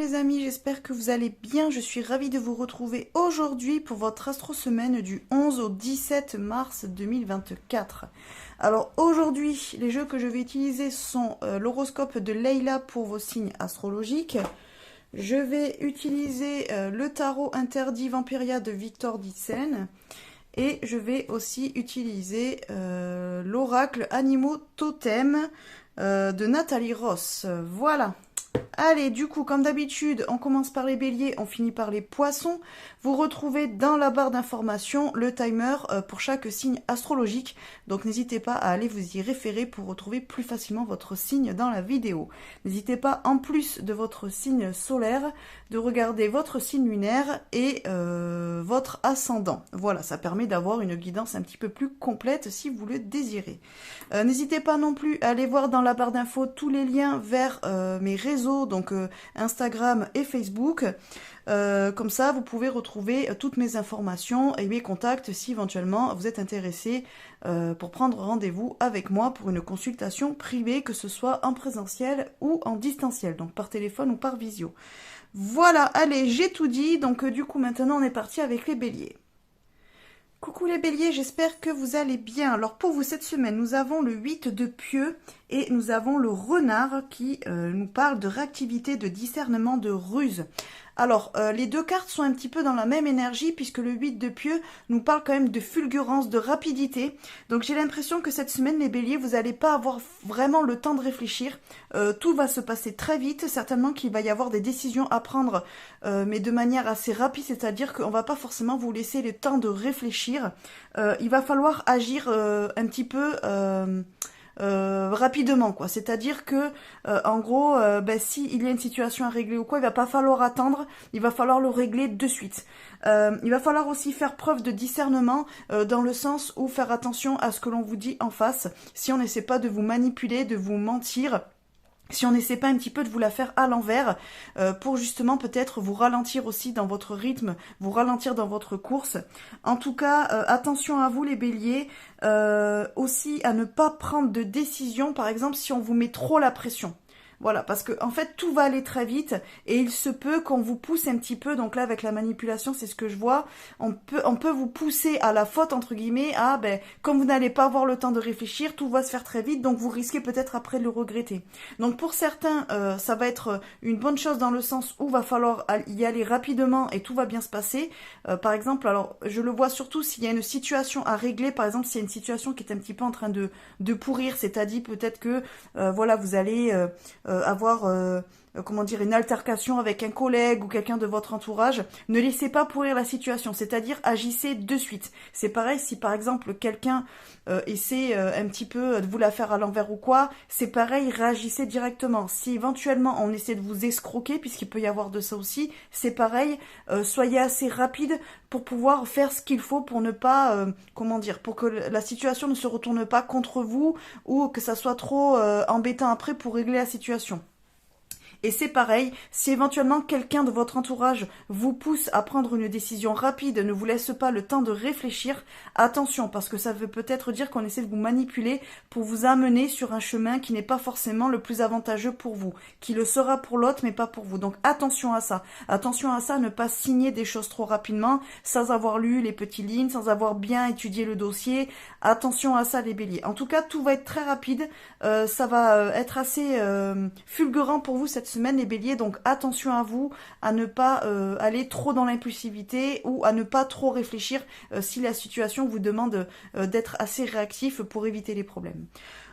les amis, j'espère que vous allez bien. Je suis ravie de vous retrouver aujourd'hui pour votre astro-semaine du 11 au 17 mars 2024. Alors aujourd'hui, les jeux que je vais utiliser sont l'horoscope de Leila pour vos signes astrologiques. Je vais utiliser le tarot interdit Vampiria de Victor Dixen. Et je vais aussi utiliser l'oracle Animaux Totem de Nathalie Ross. Voilà. Allez, du coup, comme d'habitude, on commence par les béliers, on finit par les poissons. Vous retrouvez dans la barre d'information le timer pour chaque signe astrologique. Donc n'hésitez pas à aller vous y référer pour retrouver plus facilement votre signe dans la vidéo. N'hésitez pas, en plus de votre signe solaire, de regarder votre signe lunaire et votre ascendant. Voilà, ça permet d'avoir une guidance un petit peu plus complète si vous le désirez. N'hésitez pas non plus à aller voir dans la barre d'infos tous les liens vers mes réseaux, donc Instagram et Facebook. Comme ça, vous pouvez retrouver toutes mes informations et mes contacts si éventuellement vous êtes intéressé pour prendre rendez-vous avec moi pour une consultation privée, que ce soit en présentiel ou en distanciel, donc par téléphone ou par visio. Voilà, allez, j'ai tout dit, donc du coup maintenant on est parti avec les béliers. Coucou les béliers, j'espère que vous allez bien. Alors pour vous cette semaine, nous avons le 8 de pieux et nous avons le renard qui nous parle de réactivité, de discernement, de ruse. Alors, les deux cartes sont un petit peu dans la même énergie puisque le 8 de pieux nous parle quand même de fulgurance, de rapidité. Donc j'ai l'impression que cette semaine, les béliers, vous n'allez pas avoir vraiment le temps de réfléchir. Tout va se passer très vite. Certainement qu'il va y avoir des décisions à prendre, mais de manière assez rapide. C'est-à-dire qu'on ne va pas forcément vous laisser le temps de réfléchir. Il va falloir agir un petit peu... rapidement, quoi. C'est-à-dire que en gros, si il y a une situation à régler ou quoi, il va pas falloir attendre, il va falloir le régler de suite. Il va falloir aussi faire preuve de discernement dans le sens où faire attention à ce que l'on vous dit en face, si on n'essaie pas de vous manipuler, de vous mentir, si on n'essaie pas un petit peu de vous la faire à l'envers, pour justement peut-être vous ralentir aussi dans votre rythme, vous ralentir dans votre course. En tout cas, attention à vous les béliers, aussi à ne pas prendre de décision, par exemple si on vous met trop la pression. Voilà, parce que en fait tout va aller très vite et il se peut qu'on vous pousse un petit peu. Donc là avec la manipulation, c'est ce que je vois. On peut vous pousser à la faute entre guillemets. Comme vous n'allez pas avoir le temps de réfléchir, tout va se faire très vite. Donc vous risquez peut-être après de le regretter. Donc pour certains, ça va être une bonne chose dans le sens où va falloir y aller rapidement et tout va bien se passer. Par exemple, alors je le vois surtout s'il y a une situation à régler. Par exemple, s'il y a une situation qui est un petit peu en train de pourrir, c'est-à-dire peut-être que vous allez avoir une altercation avec un collègue ou quelqu'un de votre entourage, ne laissez pas pourrir la situation, c'est-à-dire agissez de suite. C'est pareil si par exemple quelqu'un essaie un petit peu de vous la faire à l'envers ou quoi, c'est pareil, réagissez directement. Si éventuellement on essaie de vous escroquer, puisqu'il peut y avoir de ça aussi, c'est pareil, soyez assez rapide pour pouvoir faire ce qu'il faut pour ne pas, pour que la situation ne se retourne pas contre vous ou que ça soit trop embêtant après pour régler la situation. Et c'est pareil, si éventuellement quelqu'un de votre entourage vous pousse à prendre une décision rapide, ne vous laisse pas le temps de réfléchir, attention, parce que ça veut peut-être dire qu'on essaie de vous manipuler pour vous amener sur un chemin qui n'est pas forcément le plus avantageux pour vous, qui le sera pour l'autre mais pas pour vous. Donc attention à ça, ne pas signer des choses trop rapidement, sans avoir lu les petites lignes, sans avoir bien étudié le dossier. Attention à ça les béliers. En tout cas, tout va être très rapide, ça va être assez fulgurant pour vous cette semaine les béliers, donc attention à vous, à ne pas aller trop dans l'impulsivité ou à ne pas trop réfléchir si la situation vous demande d'être assez réactif pour éviter les problèmes.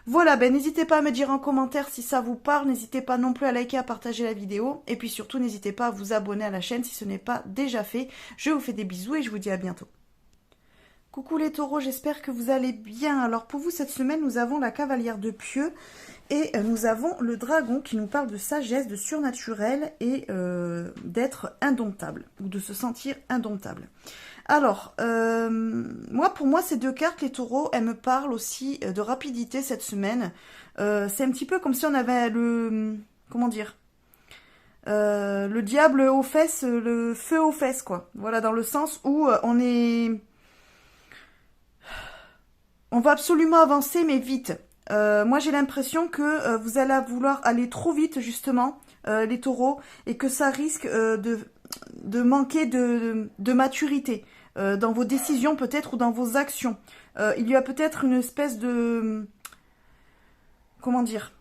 Voilà, n'hésitez pas à me dire en commentaire si ça vous parle, n'hésitez pas non plus à liker, à partager la vidéo, et puis surtout n'hésitez pas à vous abonner à la chaîne si ce n'est pas déjà fait. Je vous fais des bisous et je vous dis à bientôt. Coucou les taureaux, j'espère que vous allez bien. Alors pour vous cette semaine, nous avons la cavalière de pieux et nous avons le dragon qui nous parle de sagesse, de surnaturel et d'être indomptable ou de se sentir indomptable. Alors, pour moi, ces deux cartes, les taureaux, elles me parlent aussi de rapidité cette semaine. C'est un petit peu comme si on avait le diable aux fesses, le feu aux fesses, quoi. Voilà, dans le sens où on va absolument avancer, mais vite. Moi, j'ai l'impression que vous allez vouloir aller trop vite, justement, les taureaux, et que ça risque de manquer de maturité dans vos décisions, peut-être, ou dans vos actions. Il y a peut-être une espèce de... Comment dire,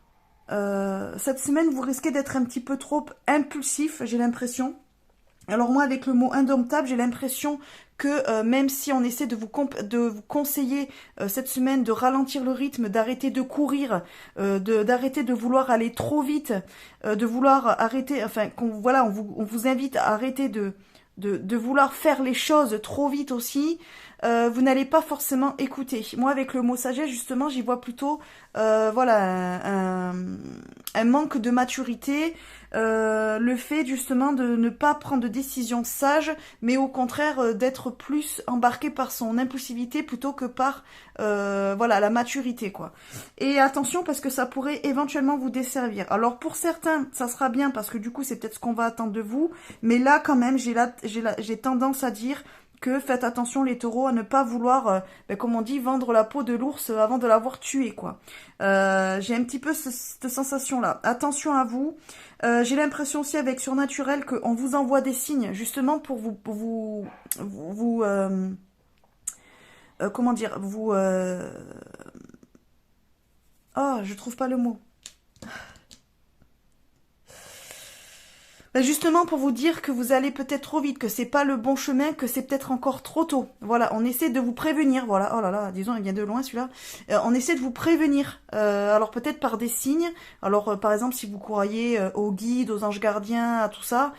cette semaine, vous risquez d'être un petit peu trop impulsif, j'ai l'impression. Alors moi, avec le mot indomptable, j'ai l'impression que même si on essaie de vous conseiller cette semaine de ralentir le rythme, d'arrêter de courir, d'arrêter de vouloir aller trop vite, de vouloir arrêter, enfin, voilà, on vous invite à arrêter de vouloir faire les choses trop vite aussi, vous n'allez pas forcément écouter. Moi, avec le mot sagesse, justement, j'y vois plutôt voilà, un manque de maturité, le fait justement de ne pas prendre de décisions sages, mais au contraire d'être plus embarqué par son impulsivité plutôt que par voilà, la maturité, quoi. Et attention, parce que ça pourrait éventuellement vous desservir. Alors pour certains, ça sera bien parce que du coup, c'est peut-être ce qu'on va attendre de vous, mais là quand même, j'ai tendance à dire que faites attention les taureaux à ne pas vouloir, comme on dit, vendre la peau de l'ours avant de l'avoir tué, quoi. J'ai un petit peu cette sensation-là. Attention à vous. J'ai l'impression aussi avec Surnaturel qu'on vous envoie des signes, justement pour vous comment dire, oh, je trouve pas le mot. Justement pour vous dire que vous allez peut-être trop vite, que c'est pas le bon chemin, que c'est peut-être encore trop tôt. Voilà, on essaie de vous prévenir, voilà. Oh là là, disons, il vient de loin celui-là. On essaie de vous prévenir. Alors peut-être par des signes. Alors par exemple, si vous croyez aux guides, aux anges gardiens, à tout ça,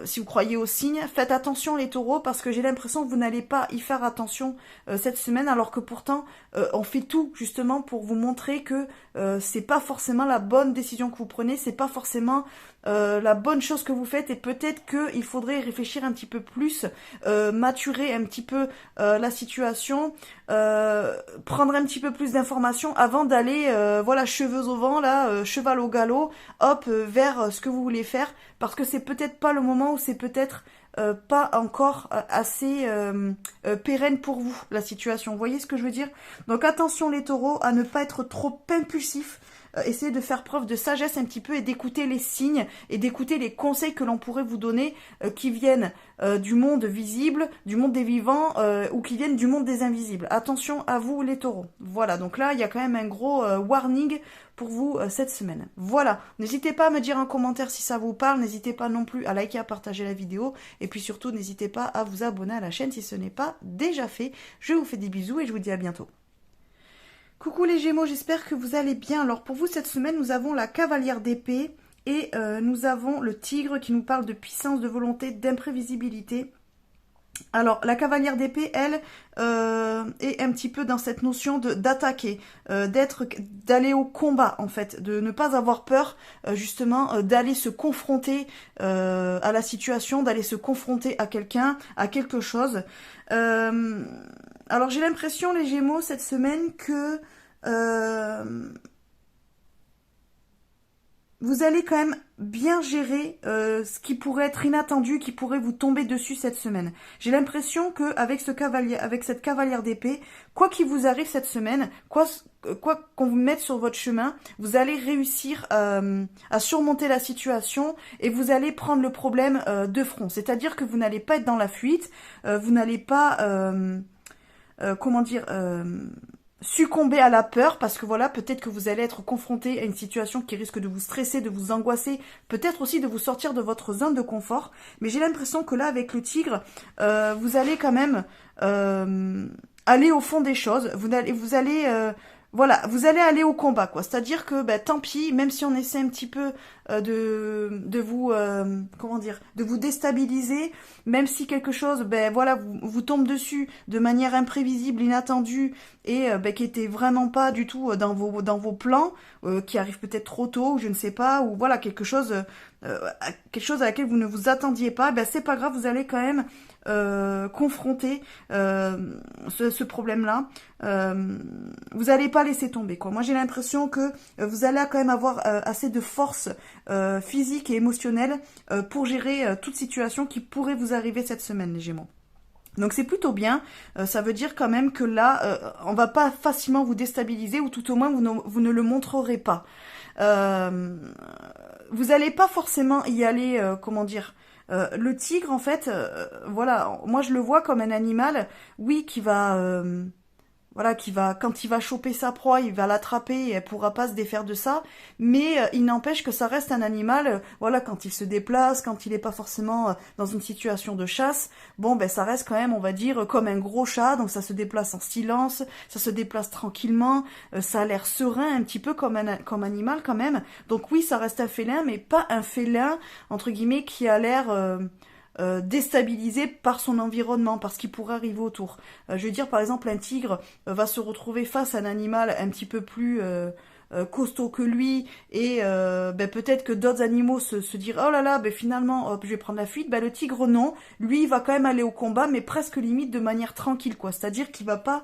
si vous croyez aux signes, faites attention les taureaux, parce que j'ai l'impression que vous n'allez pas y faire attention cette semaine, alors que pourtant on fait tout justement pour vous montrer que c'est pas forcément la bonne décision que vous prenez, c'est pas forcément la bonne chose que vous faites, et peut-être qu'il faudrait réfléchir un petit peu plus, maturer un petit peu la situation, prendre un petit peu plus d'informations avant d'aller voilà, cheveux au vent là, cheval au galop, hop, vers ce que vous voulez faire, parce que c'est peut-être pas le moment, ou c'est peut-être pas encore assez pérenne pour vous la situation. Vous voyez ce que je veux dire? Donc attention les taureaux à ne pas être trop impulsifs. Essayez de faire preuve de sagesse un petit peu, et d'écouter les signes et d'écouter les conseils que l'on pourrait vous donner, qui viennent du monde visible, du monde des vivants, ou qui viennent du monde des invisibles. Attention à vous les taureaux. Voilà, donc là il y a quand même un gros warning pour vous cette semaine. Voilà, n'hésitez pas à me dire en commentaire si ça vous parle, n'hésitez pas non plus à liker, à partager la vidéo, et puis surtout n'hésitez pas à vous abonner à la chaîne si ce n'est pas déjà fait. Je vous fais des bisous et je vous dis à bientôt. Coucou les Gémeaux, j'espère que vous allez bien. Alors pour vous cette semaine, nous avons la cavalière d'épée et nous avons le tigre qui nous parle de puissance, de volonté, d'imprévisibilité. Alors la cavalière d'épée, elle, est un petit peu dans cette notion d'attaquer, d'aller au combat en fait, de ne pas avoir peur justement d'aller se confronter à la situation, d'aller se confronter à quelqu'un, à quelque chose. Alors j'ai l'impression les Gémeaux cette semaine que vous allez quand même bien gérer ce qui pourrait être inattendu, qui pourrait vous tomber dessus cette semaine. J'ai l'impression que avec cette cavalière d'épée, quoi qu'il vous arrive cette semaine, quoi qu'on vous mette sur votre chemin, vous allez réussir à surmonter la situation, et vous allez prendre le problème de front. C'est-à-dire que vous n'allez pas être dans la fuite, vous n'allez pas comment dire, succomber à la peur, parce que voilà, peut-être que vous allez être confronté à une situation qui risque de vous stresser, de vous angoisser, peut-être aussi de vous sortir de votre zone de confort. Mais j'ai l'impression que là, avec le tigre, vous allez quand même aller au fond des choses. Voilà, vous allez aller au combat, quoi. C'est-à-dire que, tant pis, même si on essaie un petit peu de vous, comment dire, de vous déstabiliser, même si quelque chose, voilà, vous tombe dessus de manière imprévisible, inattendue, et qui était vraiment pas du tout dans vos plans, qui arrive peut-être trop tôt, ou je ne sais pas, ou voilà, quelque chose à laquelle vous ne vous attendiez pas, c'est pas grave, vous allez quand même confronter ce problème-là. Vous n'allez pas laisser tomber, quoi. Moi, j'ai l'impression que vous allez quand même avoir assez de force physique et émotionnelle pour gérer toute situation qui pourrait vous arriver cette semaine, les Gémeaux. Donc c'est plutôt bien, ça veut dire quand même que là, on va pas facilement vous déstabiliser, ou tout au moins vous ne le montrerez pas. Euh, Vous allez pas forcément y aller, comment dire, le tigre en fait, voilà, moi je le vois comme un animal, oui, qui va... voilà, quand il va choper sa proie, il va l'attraper et elle pourra pas se défaire de ça. Mais il n'empêche que ça reste un animal, voilà, quand il se déplace, quand il est pas forcément dans une situation de chasse, bon, ben ça reste quand même, on va dire, comme un gros chat. Donc ça se déplace en silence, ça se déplace tranquillement, ça a l'air serein, un petit peu comme animal quand même. Donc oui, ça reste un félin, mais pas un félin entre guillemets qui a l'air déstabilisé par son environnement, par ce qui pourrait arriver autour. Je veux dire, par exemple, un tigre va se retrouver face à un animal un petit peu plus costaud que lui, et ben, peut-être que d'autres animaux se dirent oh là là, ben, finalement, hop, je vais prendre la fuite. Ben, le tigre, non. Lui, il va quand même aller au combat, mais presque limite de manière tranquille, quoi. C'est-à-dire qu'il va pas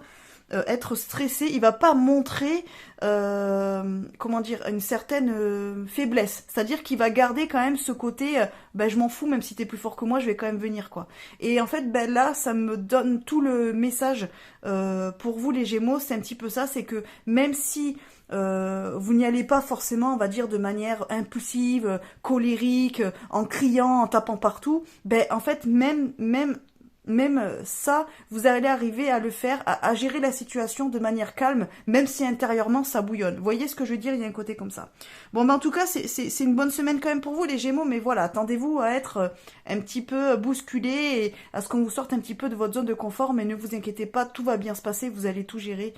être stressé, il va pas montrer, comment dire, une certaine faiblesse. C'est-à-dire qu'il va garder quand même ce côté, ben je m'en fous, même si t'es plus fort que moi, je vais quand même venir, quoi. Et en fait, ben là, ça me donne tout le message pour vous les Gémeaux, c'est un petit peu ça, c'est que même si vous n'y allez pas forcément, on va dire, de manière impulsive, colérique, en criant, en tapant partout, ben en fait, même ça, vous allez arriver à le faire, à gérer la situation de manière calme, même si intérieurement ça bouillonne. Vous voyez ce que je veux dire? Il y a un côté comme ça. Bon, ben en tout cas, c'est une bonne semaine quand même pour vous, les Gémeaux, mais voilà, attendez-vous à être un petit peu bousculé et à ce qu'on vous sorte un petit peu de votre zone de confort, mais ne vous inquiétez pas, tout va bien se passer, vous allez tout gérer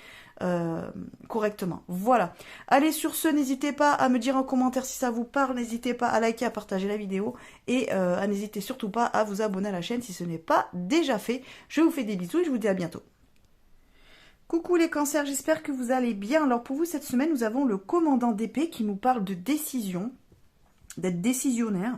correctement. Voilà. Allez, sur ce, n'hésitez pas à me dire en commentaire si ça vous parle, n'hésitez pas à liker, à partager la vidéo et n'hésitez surtout pas à vous abonner à la chaîne si ce n'est pas déjà fait. Je vous fais des bisous et je vous dis à bientôt. Coucou les cancers, j'espère que vous allez bien. Alors pour vous cette semaine, nous avons le commandant d'épée qui nous parle de décision, d'être décisionnaire.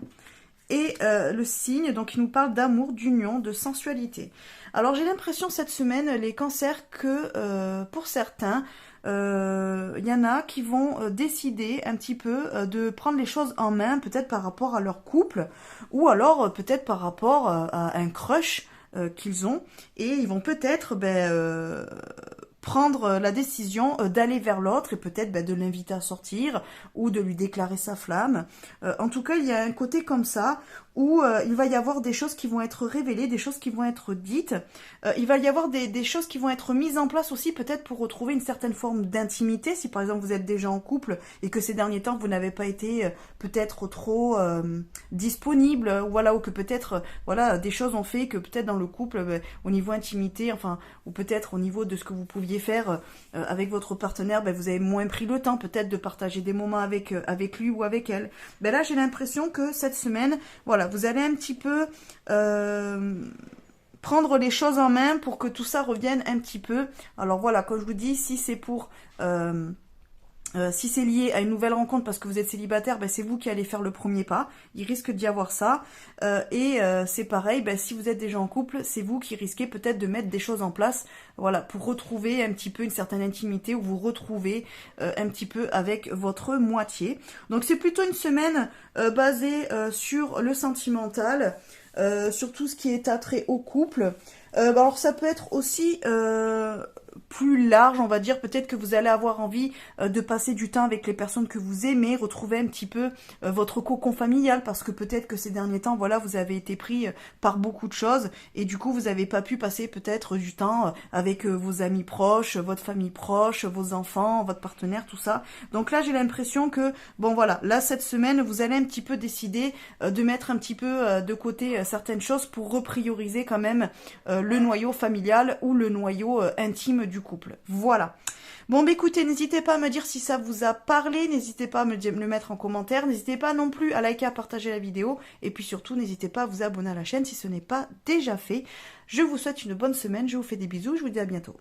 Et le signe, donc il nous parle d'amour, d'union, de sensualité. Alors j'ai l'impression cette semaine, les cancers, que pour certains, il y en a qui vont décider un petit peu de prendre les choses en main, peut-être par rapport à leur couple, ou alors peut-être par rapport à un crush qu'ils ont, et ils vont peut-être prendre la décision d'aller vers l'autre et peut-être de l'inviter à sortir ou de lui déclarer sa flamme. En tout cas, il y a un côté comme ça où il va y avoir des choses qui vont être révélées, des choses qui vont être dites. Il va y avoir des choses qui vont être mises en place aussi peut-être pour retrouver une certaine forme d'intimité. Si par exemple vous êtes déjà en couple et que ces derniers temps vous n'avez pas été peut-être trop disponible, voilà, ou que peut-être voilà, des choses ont fait que peut-être dans le couple, au niveau intimité, enfin, ou peut-être au niveau de ce que vous pouviez faire avec votre partenaire, vous avez moins pris le temps peut-être de partager des moments avec lui ou avec elle. Là j'ai l'impression que cette semaine, voilà, vous allez un petit peu prendre les choses en main pour que tout ça revienne un petit peu. Alors voilà, comme je vous dis, si c'est pour si c'est lié à une nouvelle rencontre parce que vous êtes célibataire, c'est vous qui allez faire le premier pas. Il risque d'y avoir ça. C'est pareil, si vous êtes déjà en couple, c'est vous qui risquez peut-être de mettre des choses en place, voilà, pour retrouver un petit peu une certaine intimité ou vous retrouver un petit peu avec votre moitié. Donc c'est plutôt une semaine basée sur le sentimental, sur tout ce qui est attrait au couple. Alors ça peut être aussi plus large, on va dire, peut-être que vous allez avoir envie de passer du temps avec les personnes que vous aimez, retrouver un petit peu votre cocon familial, parce que peut-être que ces derniers temps, voilà, vous avez été pris par beaucoup de choses, et du coup, vous n'avez pas pu passer peut-être du temps avec vos amis proches, votre famille proche, vos enfants, votre partenaire, tout ça. Donc là, j'ai l'impression que, bon voilà, là, cette semaine, vous allez un petit peu décider de mettre un petit peu de côté certaines choses pour reprioriser quand même le noyau familial ou le noyau intime du couple. Voilà. Bon, écoutez, n'hésitez pas à me dire si ça vous a parlé, n'hésitez pas à me le mettre en commentaire, n'hésitez pas non plus à liker, à partager la vidéo, et puis surtout, n'hésitez pas à vous abonner à la chaîne si ce n'est pas déjà fait. Je vous souhaite une bonne semaine, je vous fais des bisous, je vous dis à bientôt.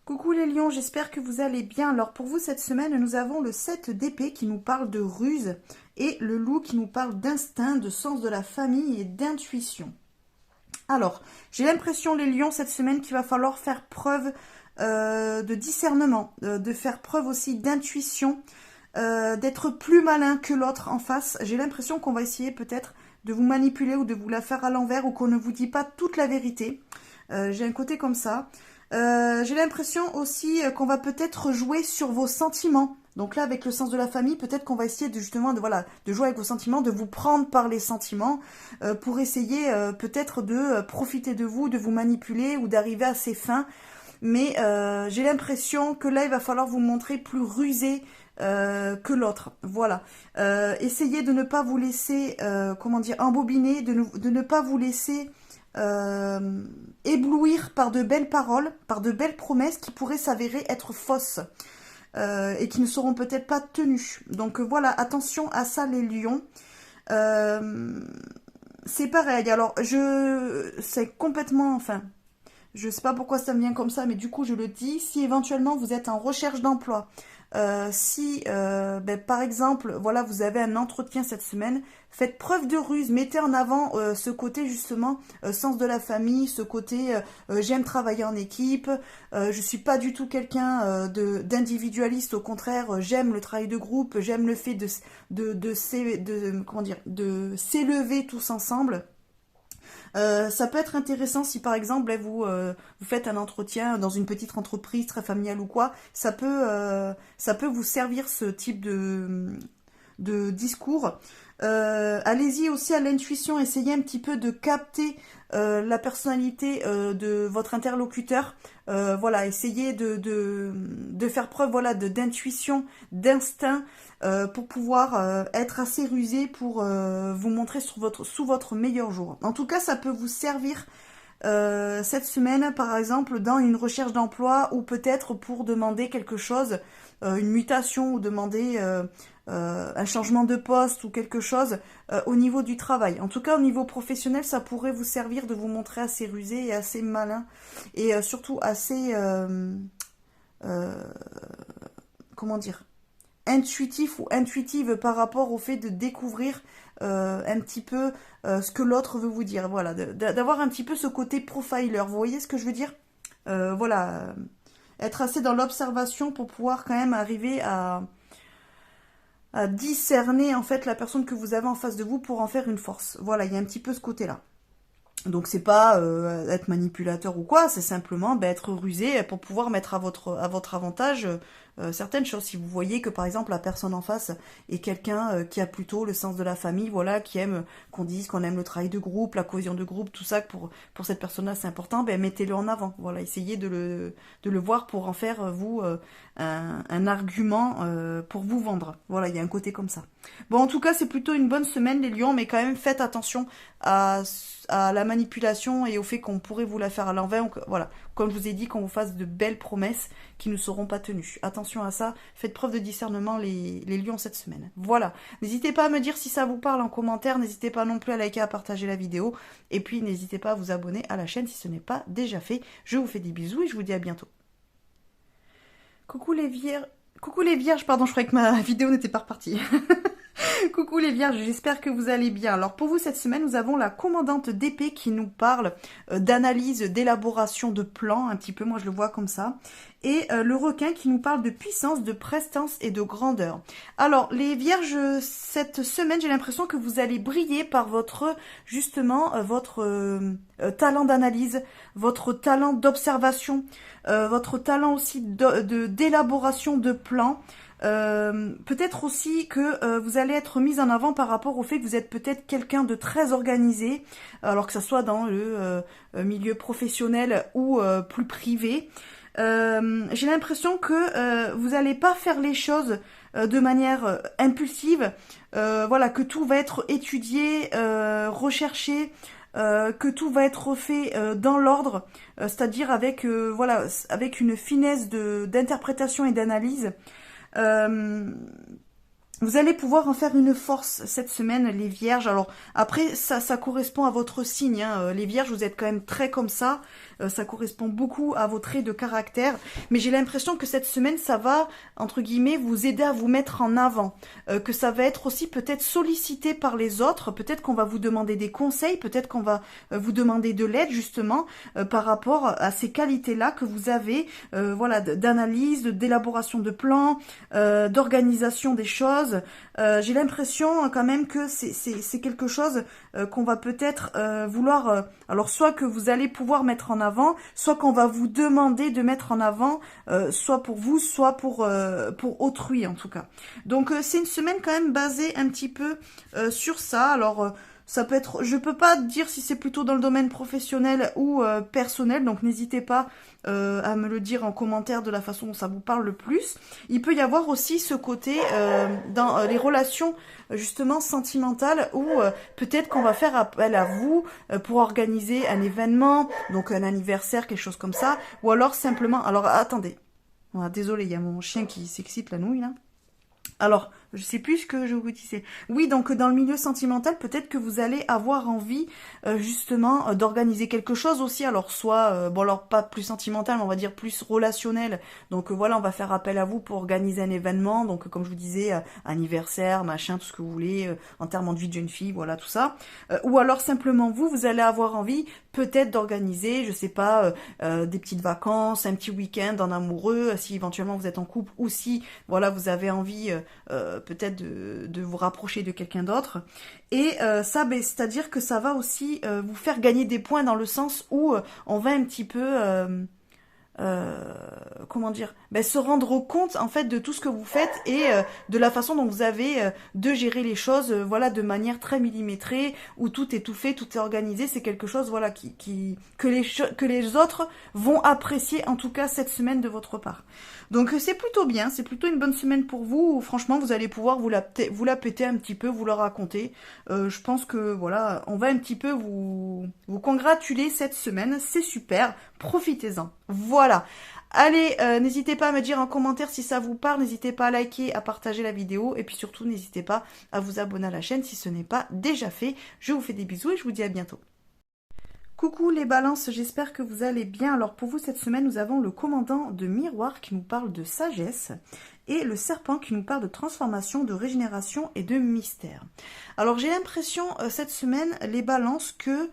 Coucou les lions, j'espère que vous allez bien. Alors pour vous cette semaine, nous avons le 7 d'épée qui nous parle de ruse et le loup qui nous parle d'instinct, de sens de la famille et d'intuition. Alors, j'ai l'impression les lions cette semaine qu'il va falloir faire preuve de discernement, de faire preuve aussi d'intuition, d'être plus malin que l'autre en face. J'ai l'impression qu'on va essayer peut-être de vous manipuler ou de vous la faire à l'envers ou qu'on ne vous dit pas toute la vérité. J'ai un côté comme ça. J'ai l'impression aussi qu'on va peut-être jouer sur vos sentiments. Donc là, avec le sens de la famille, peut-être qu'on va essayer de justement de jouer avec vos sentiments, de vous prendre par les sentiments pour essayer peut-être de profiter de vous manipuler ou d'arriver à ses fins. Mais j'ai l'impression que là, il va falloir vous montrer plus rusé que l'autre. Voilà. Essayez de ne pas vous laisser, embobiner, de ne pas vous laisser éblouir par de belles paroles, par de belles promesses qui pourraient s'avérer être fausses. Et qui ne seront peut-être pas tenus. Donc voilà, attention à ça les lions. C'est pareil, alors c'est complètement, je sais pas pourquoi ça me vient comme ça, mais du coup je le dis, si éventuellement vous êtes en recherche d'emploi, par exemple, voilà, vous avez un entretien cette semaine, faites preuve de ruse, mettez en avant ce côté justement sens de la famille, ce côté j'aime travailler en équipe, je suis pas du tout quelqu'un d'individualiste, au contraire, j'aime le travail de groupe, j'aime le fait de s'élever tous ensemble. Ça peut être intéressant si par exemple vous faites un entretien dans une petite entreprise très familiale ou quoi, ça peut vous servir ce type de discours. Allez-y aussi à l'intuition, essayez un petit peu de capter la personnalité de votre interlocuteur. Voilà, essayez de faire preuve d'intuition, d'instinct pour pouvoir être assez rusé pour vous montrer sous votre meilleur jour. En tout cas, ça peut vous servir cette semaine, par exemple, dans une recherche d'emploi ou peut-être pour demander quelque chose, une mutation ou demander un changement de poste ou quelque chose au niveau du travail. En tout cas, au niveau professionnel, ça pourrait vous servir de vous montrer assez rusé et assez malin et surtout assez, intuitif ou intuitive par rapport au fait de découvrir un petit peu ce que l'autre veut vous dire. Voilà, d'avoir un petit peu ce côté profiler. Vous voyez ce que je veux dire? Voilà, être assez dans l'observation pour pouvoir quand même arriver à discerner en fait la personne que vous avez en face de vous pour en faire une force. Voilà, il y a un petit peu ce côté-là. Donc c'est pas être manipulateur ou quoi, c'est simplement être rusé pour pouvoir mettre à votre avantage certaines choses. Si vous voyez que par exemple la personne en face est quelqu'un qui a plutôt le sens de la famille, voilà, qui aime qu'on dise qu'on aime le travail de groupe, la cohésion de groupe, tout ça, pour cette personne-là c'est important, mettez-le en avant. Voilà, essayez de le voir pour en faire vous un argument pour vous vendre. Voilà, il y a un côté comme ça. Bon, en tout cas, c'est plutôt une bonne semaine les lions, mais quand même faites attention à la manipulation et au fait qu'on pourrait vous la faire à l'envers. Voilà, comme je vous ai dit, qu'on vous fasse de belles promesses qui ne seront pas tenues. Attention à ça, faites preuve de discernement les lions cette semaine. Voilà, n'hésitez pas à me dire si ça vous parle en commentaire, n'hésitez pas non plus à liker, à partager la vidéo, et puis n'hésitez pas à vous abonner à la chaîne si ce n'est pas déjà fait. Je vous fais des bisous et je vous dis à bientôt. Coucou les vierges, pardon, je croyais que ma vidéo n'était pas repartie. Coucou les vierges, j'espère que vous allez bien. Alors pour vous cette semaine, nous avons la commandante d'épée qui nous parle d'analyse, d'élaboration de plans, un petit peu, moi je le vois comme ça. Et le requin qui nous parle de puissance, de prestance et de grandeur. Alors les vierges, cette semaine, j'ai l'impression que vous allez briller par votre talent d'analyse, votre talent d'observation, votre talent aussi d'élaboration de plans. Peut-être aussi que vous allez être mise en avant par rapport au fait que vous êtes peut-être quelqu'un de très organisé, alors que ce soit dans le milieu professionnel ou plus privé. J'ai l'impression que vous n'allez pas faire les choses de manière impulsive, voilà, que tout va être étudié, recherché, que tout va être fait dans l'ordre, c'est-à-dire avec une finesse d'interprétation et d'analyse. Vous allez pouvoir en faire une force cette semaine, les vierges. Alors après, ça correspond à votre signe, hein. Les vierges, vous êtes quand même très comme ça. ça correspond beaucoup à vos traits de caractère, mais j'ai l'impression que cette semaine, ça va, entre guillemets, vous aider à vous mettre en avant, que ça va être aussi peut-être sollicité par les autres, peut-être qu'on va vous demander des conseils, peut-être qu'on va vous demander de l'aide, justement, par rapport à ces qualités-là que vous avez, voilà, d'analyse, d'élaboration de plans, d'organisation des choses. J'ai l'impression quand même que c'est quelque chose qu'on va peut-être vouloir, alors soit que vous allez pouvoir mettre en avant, soit qu'on va vous demander de mettre en avant, soit pour vous, soit pour autrui en tout cas. Donc c'est une semaine quand même basée un petit peu sur ça. Alors ça peut être, je peux pas dire si c'est plutôt dans le domaine professionnel ou personnel, donc n'hésitez pas à me le dire en commentaire de la façon dont ça vous parle le plus. Il peut y avoir aussi ce côté dans les relations justement sentimentales où peut-être qu'on va faire appel à vous pour organiser un événement, donc un anniversaire, quelque chose comme ça, ou alors simplement, alors attendez, voilà, désolé, il y a mon chien qui s'excite la nouille là. Alors, je sais plus ce que je vous disais. Oui, donc dans le milieu sentimental, peut-être que vous allez avoir envie justement d'organiser quelque chose aussi. Alors soit, bon alors pas plus sentimental, mais on va dire plus relationnel. Donc voilà, on va faire appel à vous pour organiser un événement. Donc comme je vous disais, anniversaire, machin, tout ce que vous voulez, enterrement de vie de jeune fille, voilà tout ça. Ou alors simplement vous allez avoir envie peut-être d'organiser, je sais pas, des petites vacances, un petit week-end en amoureux, si éventuellement vous êtes en couple ou si voilà vous avez envie peut-être de vous rapprocher de quelqu'un d'autre. Et ça, ben, c'est-à-dire que ça va aussi vous faire gagner des points dans le sens où on va un petit peu... comment dire, ben, se rendre compte en fait de tout ce que vous faites et de la façon dont vous avez de gérer les choses, voilà, de manière très millimétrée, où tout est tout fait, tout est organisé. C'est quelque chose, voilà, que les autres vont apprécier en tout cas cette semaine de votre part. Donc c'est plutôt bien, c'est plutôt une bonne semaine pour vous. Où, franchement, vous allez pouvoir vous la péter un petit peu, vous la raconter. Je pense que voilà, on va un petit peu vous congratuler cette semaine. C'est super, profitez-en. Voilà. Allez, n'hésitez pas à me dire en commentaire si ça vous parle, n'hésitez pas à liker, à partager la vidéo, et puis surtout n'hésitez pas à vous abonner à la chaîne si ce n'est pas déjà fait. Je vous fais des bisous et je vous dis à bientôt. Coucou les balances, j'espère que vous allez bien. Alors pour vous cette semaine, nous avons le commandant de miroir qui nous parle de sagesse et le serpent qui nous parle de transformation, de régénération et de mystère. Alors j'ai l'impression cette semaine, les balances, que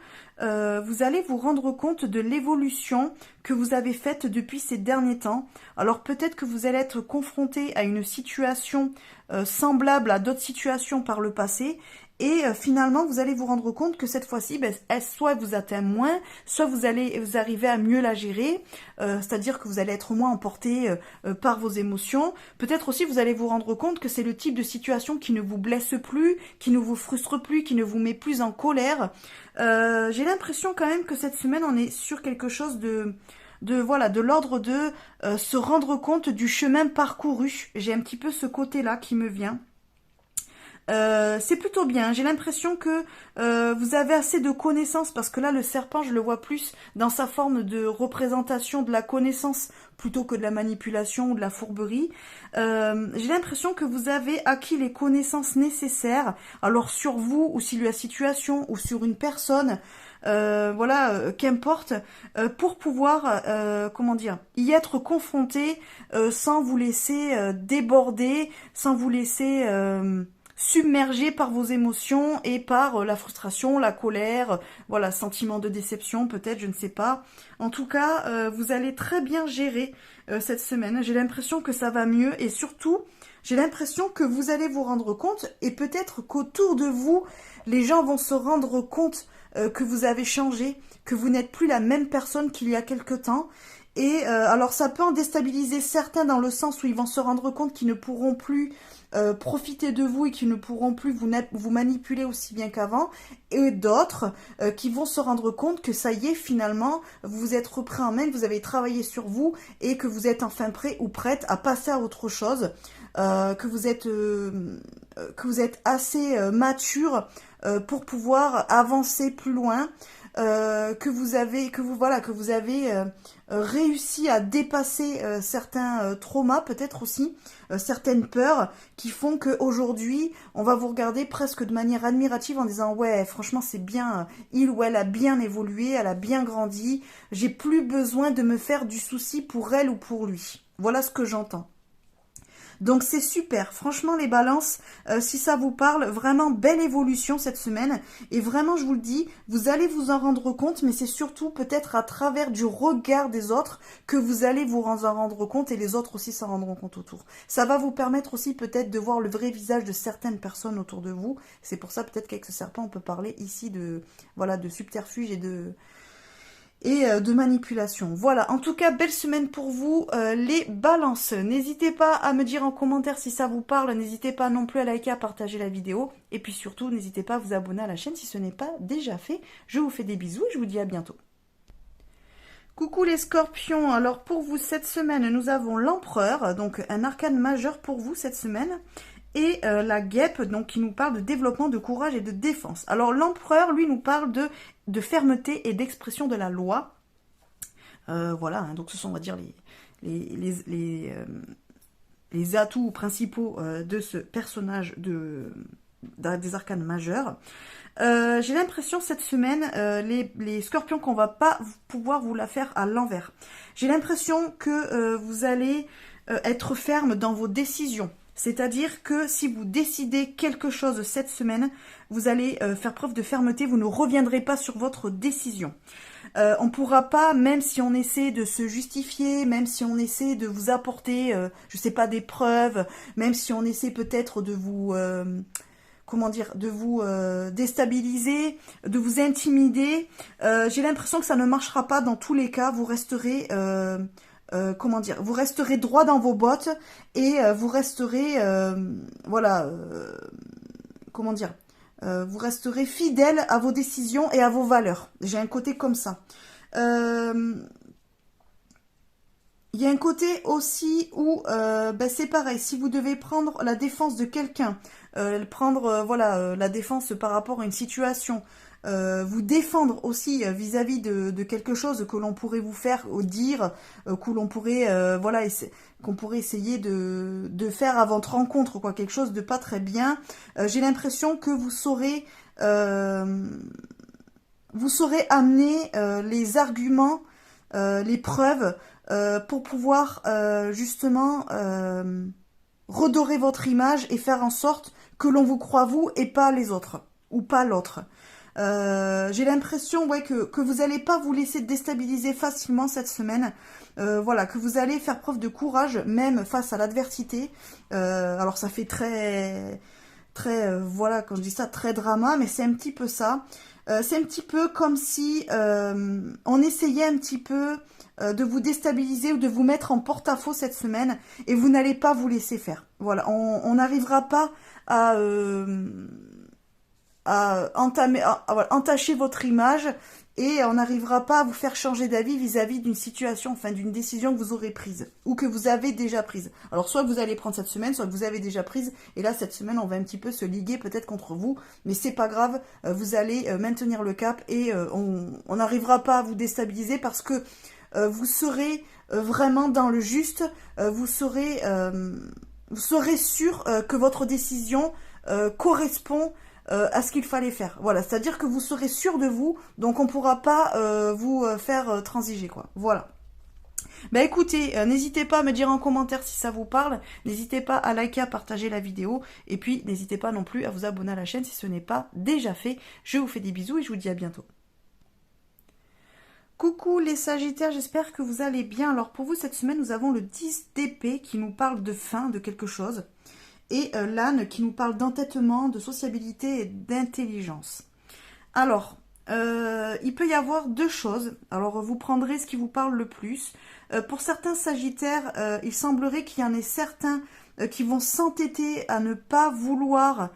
vous allez vous rendre compte de l'évolution que vous avez faite depuis ces derniers temps. Alors peut-être que vous allez être confronté à une situation semblable à d'autres situations par le passé. Et finalement, vous allez vous rendre compte que cette fois-ci, ben, soit elle vous atteint moins, soit vous arriver à mieux la gérer, c'est-à-dire que vous allez être moins emporté par vos émotions. Peut-être aussi, vous allez vous rendre compte que c'est le type de situation qui ne vous blesse plus, qui ne vous frustre plus, qui ne vous met plus en colère. J'ai l'impression quand même que cette semaine, on est sur quelque chose de l'ordre de se rendre compte du chemin parcouru. J'ai un petit peu ce côté-là qui me vient. C'est plutôt bien. J'ai l'impression que vous avez assez de connaissances parce que là, le serpent, je le vois plus dans sa forme de représentation de la connaissance plutôt que de la manipulation ou de la fourberie. J'ai l'impression que vous avez acquis les connaissances nécessaires, alors sur vous ou sur la situation ou sur une personne, voilà, qu'importe, pour pouvoir, comment dire, y être confronté sans vous laisser déborder, sans vous laisser submergé par vos émotions et par la frustration, la colère, voilà, sentiment de déception peut-être, je ne sais pas. En tout cas, vous allez très bien gérer cette semaine. J'ai l'impression que ça va mieux et surtout, j'ai l'impression que vous allez vous rendre compte et peut-être qu'autour de vous, les gens vont se rendre compte que vous avez changé, que vous n'êtes plus la même personne qu'il y a quelque temps. Et alors ça peut en déstabiliser certains dans le sens où ils vont se rendre compte qu'ils ne pourront plus profiter de vous et qu'ils ne pourront plus vous manipuler aussi bien qu'avant, et d'autres qui vont se rendre compte que ça y est, finalement, vous vous êtes repris en main, que vous avez travaillé sur vous et que vous êtes enfin prêt ou prête à passer à autre chose, que vous êtes assez mature pour pouvoir avancer plus loin. Que vous avez réussi à dépasser certains traumas, peut-être aussi, certaines peurs qui font qu'aujourd'hui, on va vous regarder presque de manière admirative en disant ouais, franchement c'est bien, il ou elle a bien évolué, elle a bien grandi, j'ai plus besoin de me faire du souci pour elle ou pour lui. Voilà ce que j'entends. Donc c'est super, franchement les balances, si ça vous parle, vraiment belle évolution cette semaine. Et vraiment je vous le dis, vous allez vous en rendre compte, mais c'est surtout peut-être à travers du regard des autres que vous allez vous en rendre compte et les autres aussi s'en rendront compte autour. Ça va vous permettre aussi peut-être de voir le vrai visage de certaines personnes autour de vous. C'est pour ça peut-être qu'avec ce serpent on peut parler ici de, voilà, de subterfuge et de manipulation. Voilà, en tout cas, belle semaine pour vous, les balances. N'hésitez pas à me dire en commentaire si ça vous parle, n'hésitez pas non plus à liker, à partager la vidéo, et puis surtout, n'hésitez pas à vous abonner à la chaîne si ce n'est pas déjà fait. Je vous fais des bisous et je vous dis à bientôt. Coucou les scorpions, alors pour vous cette semaine, nous avons l'empereur, donc un arcane majeur pour vous cette semaine, et la guêpe, donc qui nous parle de développement, de courage et de défense. Alors l'empereur, lui, nous parle de fermeté et d'expression de la loi. Voilà, hein, donc ce sont, on va dire, les atouts principaux de ce personnage des arcanes majeurs. J'ai l'impression cette semaine, les scorpions, qu'on va pas pouvoir vous la faire à l'envers. J'ai l'impression que vous allez être ferme dans vos décisions. C'est-à-dire que si vous décidez quelque chose cette semaine, vous allez faire preuve de fermeté, vous ne reviendrez pas sur votre décision. On ne pourra pas, même si on essaie de se justifier, même si on essaie de vous apporter, je sais pas, des preuves, même si on essaie peut-être de vous... comment dire, de vous déstabiliser, de vous intimider. J'ai l'impression que ça ne marchera pas dans tous les cas. Vous resterez, comment dire, vous resterez droit dans vos bottes et vous resterez, voilà, comment dire, vous resterez fidèle à vos décisions et à vos valeurs. J'ai un côté comme ça. Il y a un côté aussi où ben c'est pareil, si vous devez prendre la défense de quelqu'un, prendre voilà la défense par rapport à une situation, vous défendre aussi vis-à-vis de quelque chose que l'on pourrait vous faire ou dire, que l'on pourrait voilà qu'on pourrait essayer de faire avant votre rencontre, quoi, quelque chose de pas très bien. J'ai l'impression que vous saurez amener les arguments, les preuves pour pouvoir justement redorer votre image et faire en sorte que l'on vous croit vous et pas les autres, ou pas l'autre. J'ai l'impression ouais, que vous n'allez pas vous laisser déstabiliser facilement cette semaine. Voilà, que vous allez faire preuve de courage même face à l'adversité. Alors ça fait très voilà, quand je dis ça, très drama, mais c'est un petit peu ça. C'est un petit peu comme si on essayait un petit peu de vous déstabiliser ou de vous mettre en porte-à-faux cette semaine et vous n'allez pas vous laisser faire. Voilà, on n'arrivera pas à entacher votre image et on n'arrivera pas à vous faire changer d'avis vis-à-vis d'une situation, enfin d'une décision que vous aurez prise ou que vous avez déjà prise. Alors soit vous allez prendre cette semaine, soit que vous avez déjà prise et là cette semaine on va un petit peu se liguer peut-être contre vous, mais c'est pas grave, vous allez maintenir le cap et on n'arrivera pas à vous déstabiliser parce que vous serez vraiment dans le juste, vous serez sûr que votre décision correspond à ce qu'il fallait faire. Voilà, c'est-à-dire que vous serez sûr de vous, donc on ne pourra pas vous faire transiger, quoi. Voilà. Bah écoutez, n'hésitez pas à me dire en commentaire si ça vous parle, n'hésitez pas à liker, à partager la vidéo, et puis n'hésitez pas non plus à vous abonner à la chaîne si ce n'est pas déjà fait. Je vous fais des bisous et je vous dis à bientôt. Coucou les Sagittaires, j'espère que vous allez bien. Alors pour vous, cette semaine, nous avons le 10 d'épée qui nous parle de fin, de quelque chose. Et l'âne qui nous parle d'entêtement, de sociabilité et d'intelligence. Alors, il peut y avoir deux choses. Alors, vous prendrez ce qui vous parle le plus. Pour certains Sagittaires, il semblerait qu'il y en ait certains qui vont s'entêter à ne pas vouloir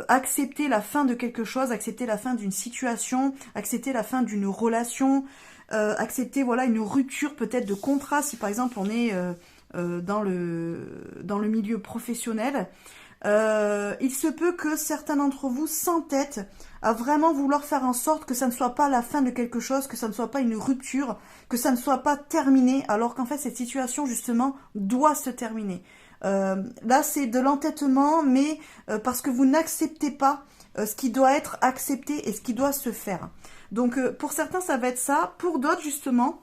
accepter la fin de quelque chose, accepter la fin d'une situation, accepter la fin d'une relation, accepter voilà une rupture peut-être de contrat si par exemple on est dans le milieu professionnel. Il se peut que certains d'entre vous s'entêtent à vraiment vouloir faire en sorte que ça ne soit pas la fin de quelque chose, que ça ne soit pas une rupture, que ça ne soit pas terminé, alors qu'en fait cette situation justement doit se terminer. Là c'est de l'entêtement, mais parce que vous n'acceptez pas ce qui doit être accepté et ce qui doit se faire. Donc pour certains ça va être ça, pour d'autres justement,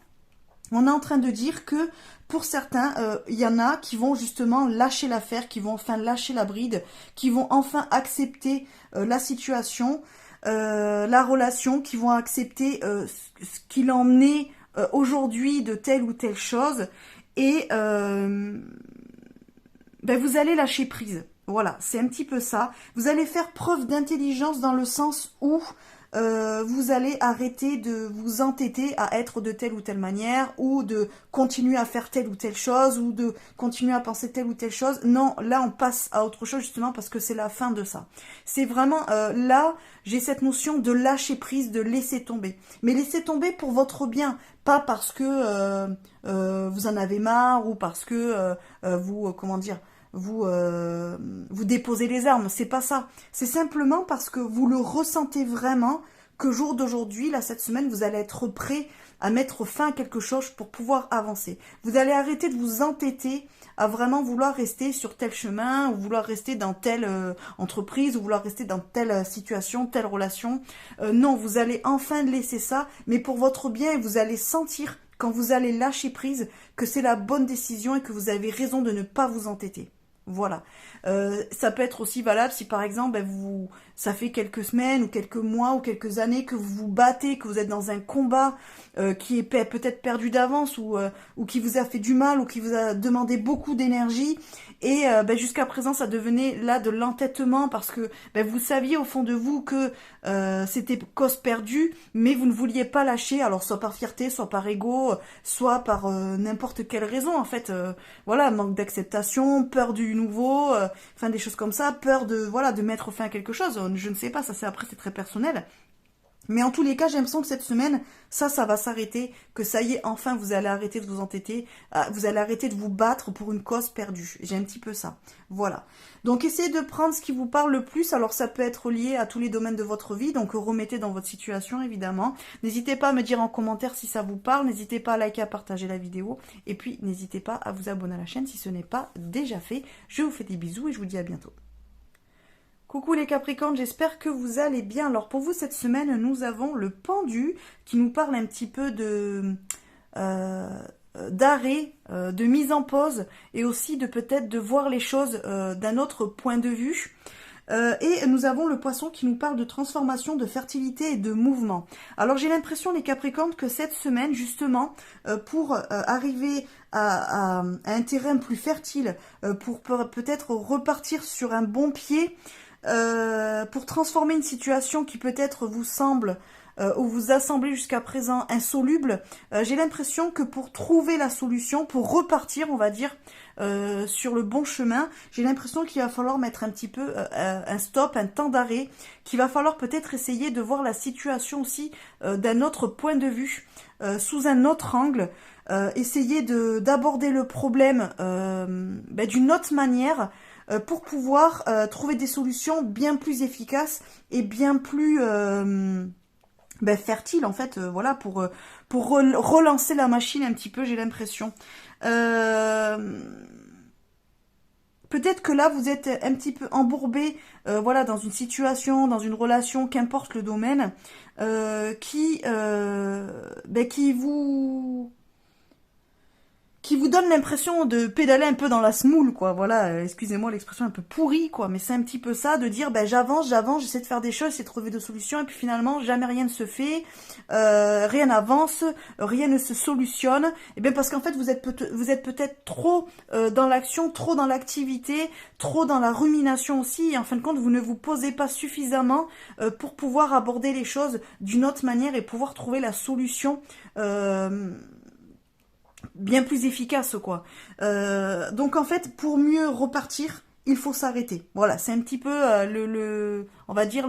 on est en train de dire que pour certains, il y en a qui vont justement lâcher l'affaire, qui vont enfin lâcher la bride, qui vont enfin accepter la situation, la relation, qui vont accepter ce qu'il en est aujourd'hui de telle ou telle chose. Et vous allez lâcher prise. Voilà, c'est un petit peu ça. Vous allez faire preuve d'intelligence dans le sens où vous allez arrêter de vous entêter à être de telle ou telle manière, ou de continuer à faire telle ou telle chose, ou de continuer à penser telle ou telle chose. Non, là on passe à autre chose justement parce que c'est la fin de ça. C'est vraiment, là, j'ai cette notion de lâcher prise, de laisser tomber. Mais laisser tomber pour votre bien, pas parce que vous en avez marre, ou parce que vous, comment dire, vous déposez les armes, c'est pas ça. C'est simplement parce que vous le ressentez vraiment que jour d'aujourd'hui, là, cette semaine, vous allez être prêt à mettre fin à quelque chose pour pouvoir avancer. Vous allez arrêter de vous entêter à vraiment vouloir rester sur tel chemin, ou vouloir rester dans telle entreprise, ou vouloir rester dans telle situation, telle relation. Non, vous allez enfin laisser ça, mais pour votre bien, et vous allez sentir, quand vous allez lâcher prise, que c'est la bonne décision et que vous avez raison de ne pas vous entêter. Voilà. Ça peut être aussi valable si par exemple ça fait quelques semaines ou quelques mois ou quelques années que vous vous battez, que vous êtes dans un combat qui est peut-être perdu d'avance, ou qui vous a fait du mal, ou qui vous a demandé beaucoup d'énergie, et jusqu'à présent ça devenait là de l'entêtement parce que vous saviez au fond de vous que c'était cause perdue, mais vous ne vouliez pas lâcher, alors soit par fierté, soit par ego, soit par n'importe quelle raison en fait, voilà, manque d'acceptation, peur du nouveau, enfin des choses comme ça, peur de mettre fin à quelque chose, je ne sais pas, ça c'est très personnel. Mais en tous les cas, j'ai l'impression que cette semaine, ça va s'arrêter, que ça y est, enfin, vous allez arrêter de vous entêter, vous allez arrêter de vous battre pour une cause perdue. J'ai un petit peu ça. Voilà. Donc, essayez de prendre ce qui vous parle le plus. Alors, ça peut être lié à tous les domaines de votre vie, donc remettez dans votre situation, évidemment. N'hésitez pas à me dire en commentaire si ça vous parle. N'hésitez pas à liker, à partager la vidéo. Et puis, n'hésitez pas à vous abonner à la chaîne si ce n'est pas déjà fait. Je vous fais des bisous et je vous dis à bientôt. Coucou les Capricornes, j'espère que vous allez bien. Alors pour vous cette semaine, nous avons le pendu qui nous parle un petit peu de d'arrêt, de mise en pause, et aussi de peut-être de voir les choses d'un autre point de vue. Et nous avons le poisson qui nous parle de transformation, de fertilité et de mouvement. Alors j'ai l'impression les Capricornes que cette semaine justement pour arriver à un terrain plus fertile, pour peut-être repartir sur un bon pied, pour transformer une situation qui peut-être vous semble ou vous a semblé jusqu'à présent insoluble, j'ai l'impression que pour trouver la solution, pour repartir, on va dire, sur le bon chemin, j'ai l'impression qu'il va falloir mettre un petit peu un stop, un temps d'arrêt, qu'il va falloir peut-être essayer de voir la situation aussi d'un autre point de vue, sous un autre angle, essayer d'aborder le problème d'une autre manière, pour pouvoir trouver des solutions bien plus efficaces et bien plus fertiles en fait, voilà, pour relancer la machine un petit peu, j'ai l'impression. Peut-être que là vous êtes un petit peu embourbé, voilà, dans une situation, dans une relation, qu'importe le domaine, qui vous donne l'impression de pédaler un peu dans la semoule, quoi. Voilà, excusez-moi l'expression un peu pourrie, quoi, mais c'est un petit peu ça, de dire, j'avance, j'essaie de faire des choses, j'essaie de trouver des solutions, et puis finalement, jamais rien ne se fait, rien n'avance, rien ne se solutionne, et bien parce qu'en fait, vous êtes peut-être trop dans l'action, trop dans l'activité, trop dans la rumination aussi, et en fin de compte, vous ne vous posez pas suffisamment pour pouvoir aborder les choses d'une autre manière et pouvoir trouver la solution bien plus efficace, quoi. Donc en fait, pour mieux repartir, il faut s'arrêter. Voilà, c'est un petit peu on va dire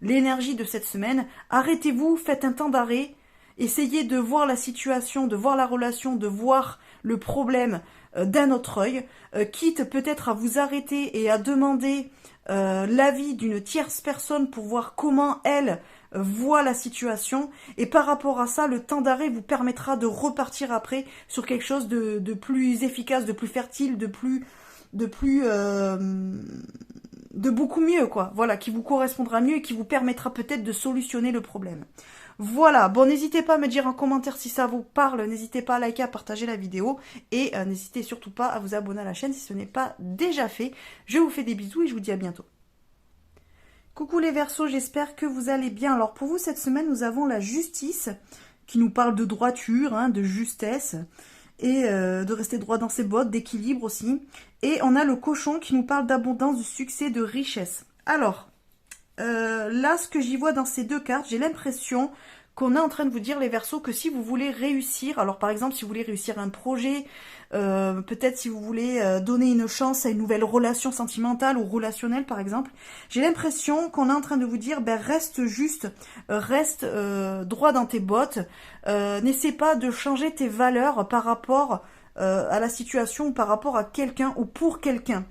l'énergie de cette semaine. Arrêtez-vous, faites un temps d'arrêt, essayez de voir la situation, de voir la relation, de voir le problème d'un autre œil, quitte peut-être à vous arrêter et à demander l'avis d'une tierce personne pour voir comment elle voit la situation, et par rapport à ça, le temps d'arrêt vous permettra de repartir après sur quelque chose de plus efficace, de plus fertile, de beaucoup mieux, quoi. Voilà, qui vous correspondra mieux et qui vous permettra peut-être de solutionner le problème. Voilà, bon, n'hésitez pas à me dire en commentaire si ça vous parle, n'hésitez pas à liker, à partager la vidéo, et n'hésitez surtout pas à vous abonner à la chaîne si ce n'est pas déjà fait. Je vous fais des bisous et je vous dis à bientôt. Coucou les Verseaux, j'espère que vous allez bien. Alors pour vous, cette semaine, nous avons la justice, qui nous parle de droiture, hein, de justesse, et de rester droit dans ses bottes, d'équilibre aussi. Et on a le cochon qui nous parle d'abondance, de succès, de richesse. Alors, là, ce que j'y vois dans ces deux cartes, j'ai l'impression qu'on est en train de vous dire, les Verseaux, que si vous voulez réussir, alors par exemple, si vous voulez réussir un projet, peut-être si vous voulez donner une chance à une nouvelle relation sentimentale ou relationnelle, par exemple, j'ai l'impression qu'on est en train de vous dire, ben reste juste, reste droit dans tes bottes, n'essaie pas de changer tes valeurs par rapport à la situation ou par rapport à quelqu'un ou pour quelqu'un.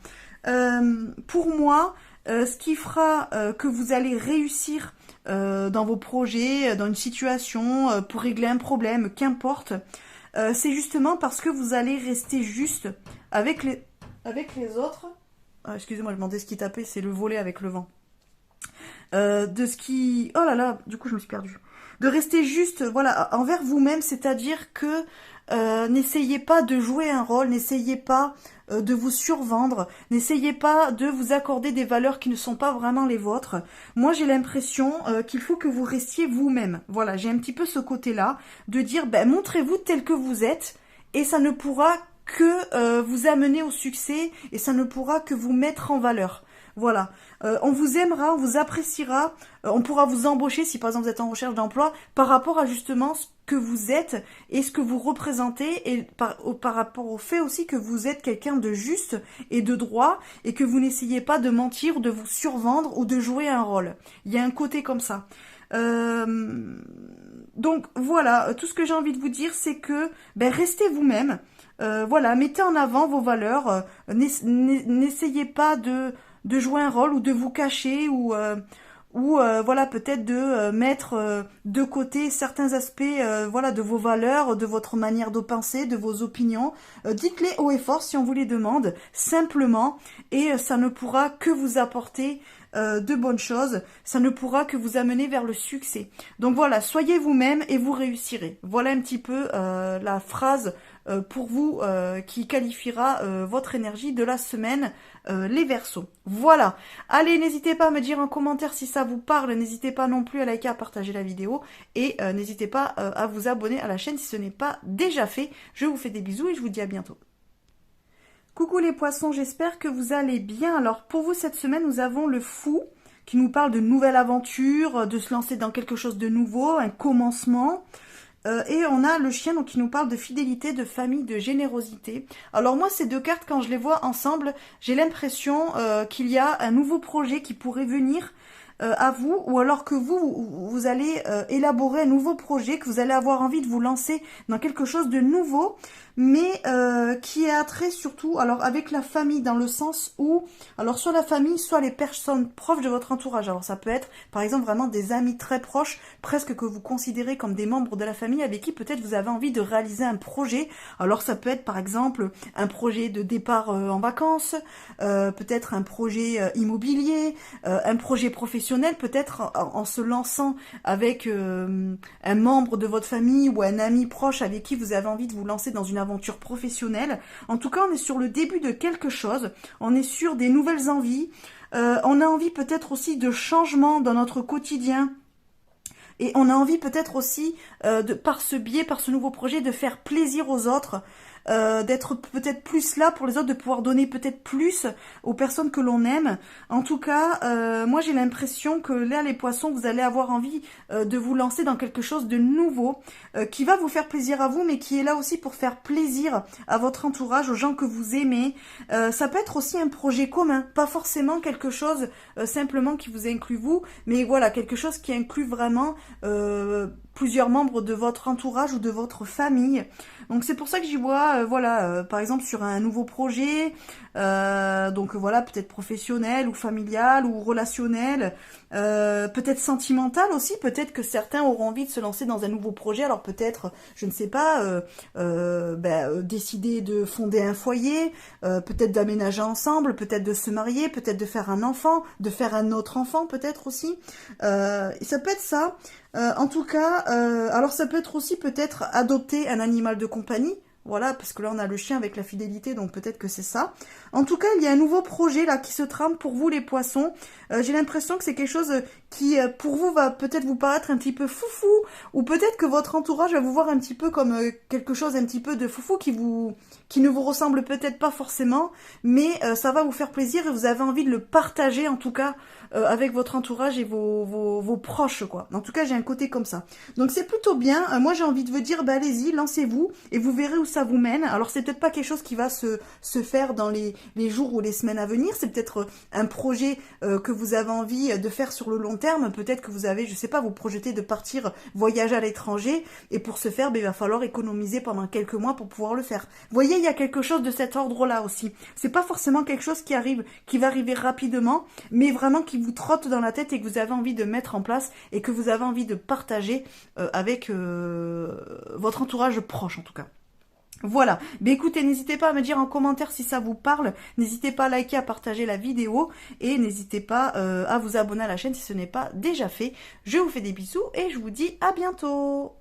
Pour moi, ce qui fera que vous allez réussir dans vos projets, dans une situation, pour régler un problème, qu'importe, c'est justement parce que vous allez rester juste avec les autres. Ah, excusez-moi, je me demandais ce qui tapait, c'est le volet avec le vent. De ce qui... Oh là là, du coup je me suis perdue. De rester juste, voilà, envers vous-même, c'est-à-dire que n'essayez pas de jouer un rôle, n'essayez pas de vous survendre, n'essayez pas de vous accorder des valeurs qui ne sont pas vraiment les vôtres. Moi, j'ai l'impression qu'il faut que vous restiez vous-même. Voilà, j'ai un petit peu ce côté-là, de dire, ben, montrez-vous tel que vous êtes, et ça ne pourra que vous amener au succès, et ça ne pourra que vous mettre en valeur. Voilà, on vous aimera, on vous appréciera, on pourra vous embaucher si par exemple vous êtes en recherche d'emploi par rapport à justement ce que vous êtes et ce que vous représentez et par rapport au fait aussi que vous êtes quelqu'un de juste et de droit et que vous n'essayez pas de mentir ou de vous survendre ou de jouer un rôle. Il y a un côté comme ça. Donc voilà, tout ce que j'ai envie de vous dire c'est que ben, restez vous-même, voilà, mettez en avant vos valeurs, n'essayez pas de jouer un rôle ou de vous cacher ou voilà peut-être de mettre de côté certains aspects voilà de vos valeurs, de votre manière de penser, de vos opinions. Dites-les haut et fort si on vous les demande simplement et ça ne pourra que vous apporter de bonnes choses, ça ne pourra que vous amener vers le succès. Donc voilà, soyez vous-même et vous réussirez. Voilà un petit peu la phrase pour vous qui qualifiera votre énergie de la semaine, les Verseaux. Voilà. Allez, n'hésitez pas à me dire en commentaire si ça vous parle, n'hésitez pas non plus à liker, à partager la vidéo et n'hésitez pas à vous abonner à la chaîne si ce n'est pas déjà fait. Je vous fais des bisous et je vous dis à bientôt. Coucou les poissons, j'espère que vous allez bien. Alors pour vous cette semaine, nous avons le fou qui nous parle de nouvelle aventure, de se lancer dans quelque chose de nouveau, un commencement. Et on a le chien donc, qui nous parle de fidélité, de famille, de générosité. Alors moi, ces deux cartes, quand je les vois ensemble, j'ai l'impression qu'il y a un nouveau projet qui pourrait venir à vous, ou alors que vous allez élaborer un nouveau projet, que vous allez avoir envie de vous lancer dans quelque chose de nouveau, mais qui a trait surtout alors avec la famille, dans le sens où, alors soit la famille, soit les personnes proches de votre entourage. Alors ça peut être par exemple vraiment des amis très proches, presque que vous considérez comme des membres de la famille avec qui peut-être vous avez envie de réaliser un projet. Alors ça peut être par exemple un projet de départ en vacances, peut-être un projet immobilier, un projet professionnel, peut-être en se lançant avec un membre de votre famille ou un ami proche avec qui vous avez envie de vous lancer dans une aventure professionnelle. En tout cas, on est sur le début de quelque chose, on est sur des nouvelles envies, on a envie peut-être aussi de changement dans notre quotidien. Et on a envie peut-être aussi, par ce biais, par ce nouveau projet, de faire plaisir aux autres, d'être peut-être plus là pour les autres, de pouvoir donner peut-être plus aux personnes que l'on aime. En tout cas, moi j'ai l'impression que là, les poissons, vous allez avoir envie de vous lancer dans quelque chose de nouveau, qui va vous faire plaisir à vous, mais qui est là aussi pour faire plaisir à votre entourage, aux gens que vous aimez. Ça peut être aussi un projet commun, pas forcément quelque chose simplement qui vous inclut vous, mais voilà, quelque chose qui inclut vraiment plusieurs membres de votre entourage ou de votre famille. Donc c'est pour ça que j'y vois, voilà, par exemple sur un nouveau projet, donc voilà, peut-être professionnel ou familial ou relationnel, peut-être sentimental aussi, peut-être que certains auront envie de se lancer dans un nouveau projet, alors peut-être, je ne sais pas, décider de fonder un foyer, peut-être d'aménager ensemble, peut-être de se marier, peut-être de faire un enfant, de faire un autre enfant peut-être aussi, ça peut être ça. En tout cas, alors ça peut être aussi peut-être adopter un animal de compagnie. Voilà, parce que là on a le chien avec la fidélité, donc peut-être que c'est ça. En tout cas, il y a un nouveau projet là qui se trame pour vous les poissons. J'ai l'impression que c'est quelque chose qui pour vous va peut-être vous paraître un petit peu foufou, ou peut-être que votre entourage va vous voir un petit peu comme quelque chose un petit peu de foufou qui ne vous ressemble peut-être pas forcément, mais ça va vous faire plaisir et vous avez envie de le partager en tout cas avec votre entourage et vos proches quoi. En tout cas, j'ai un côté comme ça. Donc c'est plutôt bien. Moi j'ai envie de vous dire, bah allez-y, lancez-vous et vous verrez où ça vous mène. Alors c'est peut-être pas quelque chose qui va se faire dans les jours ou les semaines à venir. C'est peut-être un projet que vous avez envie de faire sur le long terme. Peut-être que vous avez, je sais pas, vous projetez de partir voyager à l'étranger et pour ce faire, ben, il va falloir économiser pendant quelques mois pour pouvoir le faire. Vous voyez, il y a quelque chose de cet ordre-là aussi. C'est pas forcément quelque chose qui va arriver rapidement, mais vraiment qui vous trotte dans la tête et que vous avez envie de mettre en place et que vous avez envie de partager avec votre entourage proche en tout cas. Voilà, mais écoutez, n'hésitez pas à me dire en commentaire si ça vous parle, n'hésitez pas à liker, à partager la vidéo, et n'hésitez pas à vous abonner à la chaîne si ce n'est pas déjà fait. Je vous fais des bisous, et je vous dis à bientôt.